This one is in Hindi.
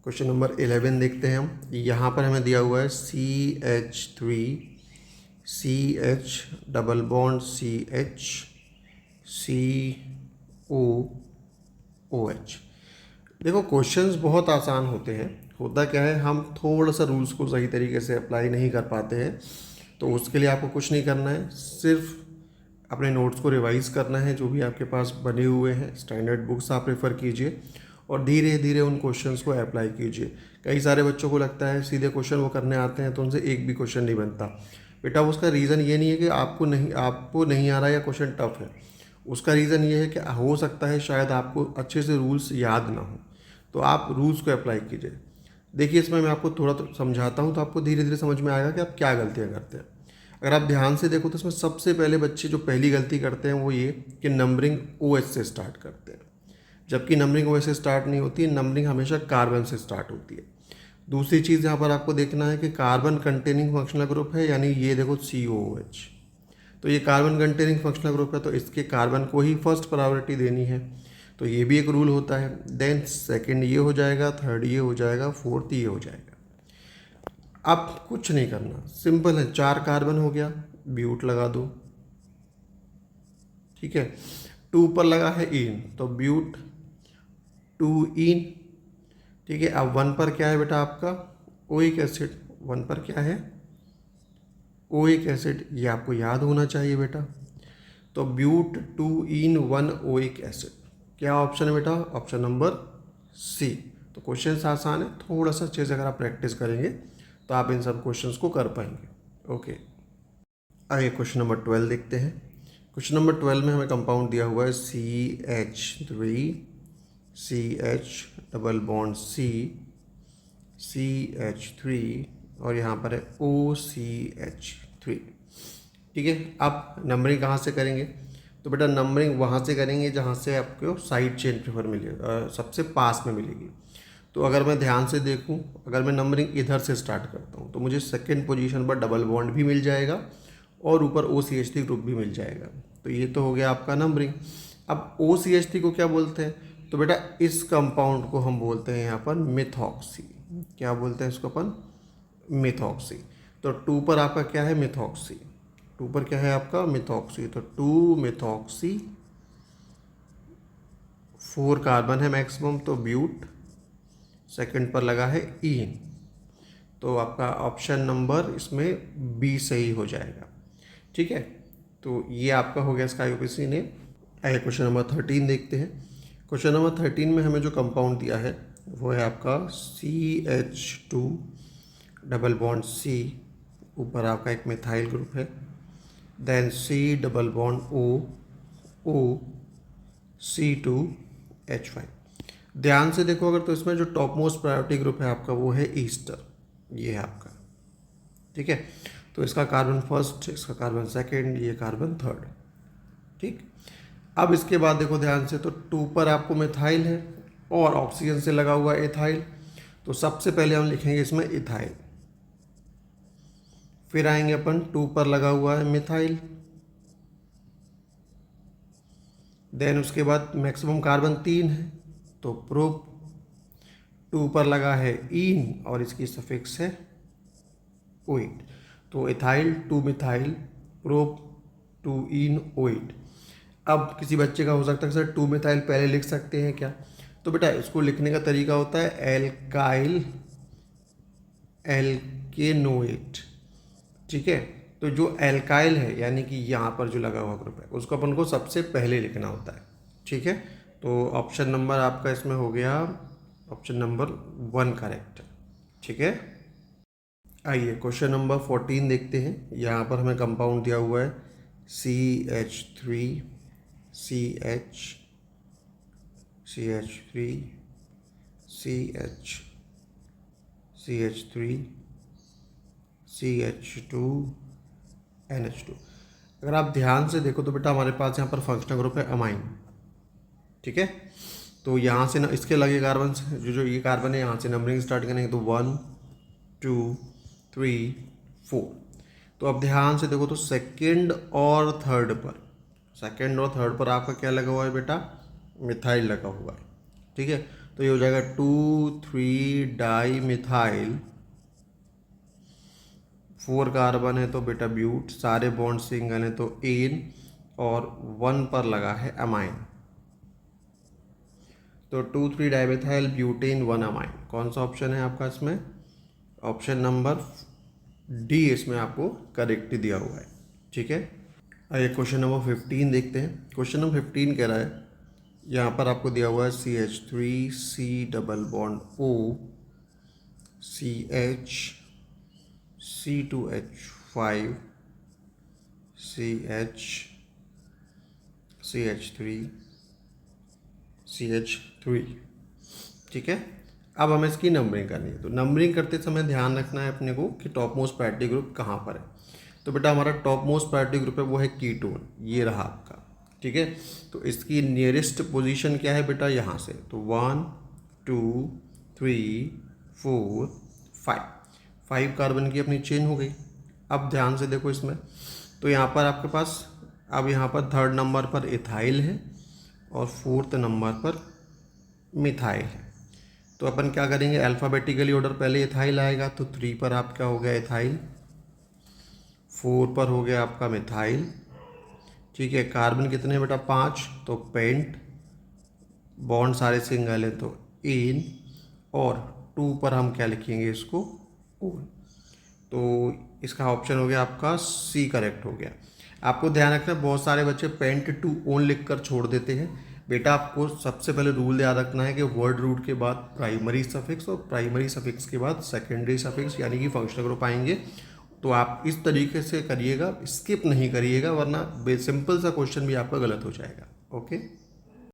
क्वेश्चन नंबर 11 देखते हैं हम। यहाँ पर हमें दिया हुआ है CH3 CH double bond CH COOH। देखो क्वेश्चंस बहुत आसान होते हैं। होता क्या है, हम थोड़ा सा रूल्स को सही तरीके से अप्लाई नहीं कर पाते हैं। तो उसके लिए आपको कुछ नहीं करना है, सिर्फ अपने नोट्स को रिवाइज करना है जो भी आपके पास बने हुए हैं। स्टैंडर्ड बुक्स आप रेफ़र कीजिए और धीरे धीरे उन क्वेश्चंस को अप्लाई कीजिए। कई सारे बच्चों को लगता है सीधे क्वेश्चन वो करने आते हैं तो उनसे एक भी क्वेश्चन नहीं बनता। बेटा उसका रीज़न ये नहीं है कि आपको नहीं आ रहा या क्वेश्चन टफ है। उसका रीज़न ये है कि हो सकता है शायद आपको अच्छे से रूल्स याद ना हो, तो आप रूल्स को अप्लाई कीजिए। देखिए इसमें मैं आपको थोड़ा तो समझाता हूँ तो आपको धीरे धीरे समझ में आएगा कि आप क्या गलतियाँ करते हैं। अगर आप ध्यान से देखो तो इसमें सबसे पहले बच्चे जो पहली गलती करते हैं वो ये कि नंबरिंग OH से स्टार्ट करते हैं, जबकि नंबरिंग OH से स्टार्ट नहीं होती है, नंबरिंग हमेशा कार्बन से स्टार्ट होती है। दूसरी चीज़ यहाँ पर आपको देखना है कि कार्बन कंटेनिंग फंक्शनल ग्रुप है, यानी ये देखो COOH, तो ये कार्बन कंटेनिंग फंक्शनल ग्रुप है तो इसके कार्बन को ही फर्स्ट प्रायोरिटी देनी है। तो ये भी एक रूल होता है। देन सेकंड ये हो जाएगा, थर्ड ये हो जाएगा, फोर्थ ये हो जाएगा। अब कुछ नहीं करना, सिंपल है। 4 कार्बन हो गया, ब्यूट लगा दो, ठीक है। 2 पर लगा है इन तो ब्यूट 2 इन, ठीक है। अब 1 पर क्या है बेटा आपका ओइक एसिड, 1 पर क्या है ओइक एसिड, ये आपको याद होना चाहिए बेटा। तो ब्यूट 2 इन 1 ओइक एसिड, क्या ऑप्शन है बेटा, ऑप्शन नंबर सी। तो क्वेश्चन आसान है, थोड़ा सा अच्छे से अगर आप प्रैक्टिस करेंगे तो आप इन सब क्वेश्चंस को कर पाएंगे। ओके, आइए क्वेश्चन नंबर 12 देखते हैं। क्वेश्चन नंबर 12 में हमें कंपाउंड दिया हुआ है CH3 CH double bond C CH3 और यहाँ पर है OCH3, ठीक है। अब नंबरिंग कहाँ से करेंगे, तो बेटा नंबरिंग वहाँ से करेंगे जहाँ से आपको साइड चेन प्रेफर मिलेगा, सबसे पास में मिलेगी। तो अगर मैं ध्यान से देखूँ, अगर मैं नंबरिंग इधर से स्टार्ट करता हूँ तो मुझे सेकंड पोजीशन पर डबल बॉन्ड भी मिल जाएगा और ऊपर OCH3 ग्रुप भी मिल जाएगा। तो ये तो हो गया आपका नंबरिंग। अब OCH3 को क्या बोलते हैं, तो बेटा इस कंपाउंड को हम बोलते हैं यहाँ पर मिथॉक्सी। क्या बोलते हैं इसको अपन, मिथॉक्सी। तो 2 पर आपका क्या है, मिथॉक्सी। 2 पर क्या है आपका, मिथॉक्सी। तो 2 मिथॉक्सी, 4 कार्बन है मैक्सिमम, तो ब्यूट, सेकंड पर लगा है इन, तो आपका ऑप्शन नंबर इसमें बी सही हो जाएगा, ठीक है। तो ये आपका हो गया इसका IUPAC ने। आइए क्वेश्चन नंबर 13 देखते हैं। क्वेश्चन नंबर 13 में हमें जो कंपाउंड दिया है वो है आपका CH2 डबल बॉन्ड C, ऊपर आपका एक मिथाइल ग्रुप है, then C double bond O C2H5। ध्यान से देखो अगर तो इसमें जो टॉप मोस्ट प्रायोरिटी ग्रुप है आपका वो है ईस्टर, ये है आपका, ठीक है। तो इसका कार्बन फर्स्ट, इसका कार्बन सेकंड, ये कार्बन थर्ड, ठीक। अब इसके बाद देखो ध्यान से, तो 2 पर आपको मिथाइल है और ऑक्सीजन से लगा हुआ एथाइल, तो सबसे पहले हम लिखेंगे इसमें इथाइल। फिर आएंगे अपन 2 पर लगा हुआ है मिथाइल, देन उसके बाद मैक्सिमम कार्बन 3 है तो प्रोप, 2 पर लगा है इन और इसकी सफिक्स है ओइट, तो इथाइल 2 मिथाइल प्रोप 2 इन ओइट। अब किसी बच्चे का हो सकता है सर 2 मिथाइल पहले लिख सकते हैं क्या, तो बेटा इसको लिखने का तरीका होता है एल्काइल एल्केनोएट, ठीक है। तो जो एल्काइल है यानी कि यहाँ पर जो लगा हुआ ग्रुप है उसको अपन को सबसे पहले लिखना होता है, ठीक है। तो ऑप्शन नंबर आपका इसमें हो गया ऑप्शन नंबर 1 करेक्ट, ठीक है। आइए क्वेश्चन नंबर 14 देखते हैं। यहाँ पर हमें कंपाउंड दिया हुआ है CH3 CH CH3 CH CH3 CH2 NH2। अगर आप ध्यान से देखो तो बेटा हमारे पास यहाँ पर फंक्शनल ग्रुप है अमाइन, ठीक है। तो यहाँ से ना इसके लगे कार्बन जो ये कार्बन है यहाँ से नंबरिंग स्टार्ट करेंगे तो 1 2 3 4। तो अब ध्यान से देखो तो सेकंड और थर्ड पर आपका क्या लगा हुआ है बेटा, मिथाइल लगा हुआ है, ठीक है। तो ये हो जाएगा 2,3 डाई मिथाइल, 4 कार्बन है तो बेटा ब्यूट, सारे बॉन्ड सिंगल हैं तो एन, और 1 पर लगा है अमाइन, तो 2,3 डाइमिथाइल ब्यूटेन 1 अमाइन। कौन सा ऑप्शन है आपका इसमें? ऑप्शन नंबर डी इसमें आपको करेक्ट दिया हुआ है। ठीक है, आइए क्वेश्चन नंबर 15 देखते हैं। क्वेश्चन नंबर 15 कह रहा है, यहाँ पर आपको दिया हुआ है CH3 C double bond O CH C2H5 CH CH3 CH3। ठीक है, अब हमें इसकी नंबरिंग करनी है। तो नंबरिंग करते समय ध्यान रखना है अपने को कि टॉप मोस्ट प्रायोरिटी ग्रुप कहाँ पर है। तो बेटा हमारा टॉप मोस्ट प्रायोरिटी ग्रुप है वो है कीटोन, ये रहा आपका। ठीक है, तो इसकी नियरेस्ट पोजीशन क्या है बेटा? यहाँ से, तो 1 2 3 4 5 कार्बन की अपनी चेन हो गई। अब ध्यान से देखो इसमें, तो यहाँ पर आपके पास अब यहाँ पर 3rd नंबर पर इथाइल है और 4th नंबर पर मिथाइल है। तो अपन क्या करेंगे, अल्फ़ाबेटिकली ऑर्डर, पहले इथाइल आएगा तो 3 पर आपका हो गया इथाइल, 4 पर हो गया आपका मिथाइल। ठीक है, कार्बन कितने बेटा? 5, तो पेंट, बॉन्ड सारे सिंगल है तो एन, और 2 पर हम क्या लिखेंगे इसको? ओन। तो इसका ऑप्शन हो गया आपका सी करेक्ट हो गया। आपको ध्यान रखना, बहुत सारे बच्चे पेंट टू ओन लिख कर छोड़ देते हैं। बेटा आपको सबसे पहले रूल याद रखना है कि वर्ड रूट के बाद प्राइमरी सफिक्स और प्राइमरी सफिक्स के बाद सेकेंडरी सफिक्स यानी कि फंक्शनल ग्रुप आएंगे। तो आप इस तरीके से करिएगा, स्किप नहीं करिएगा, वरना सिंपल सा क्वेश्चन भी आपका गलत हो जाएगा। ओके।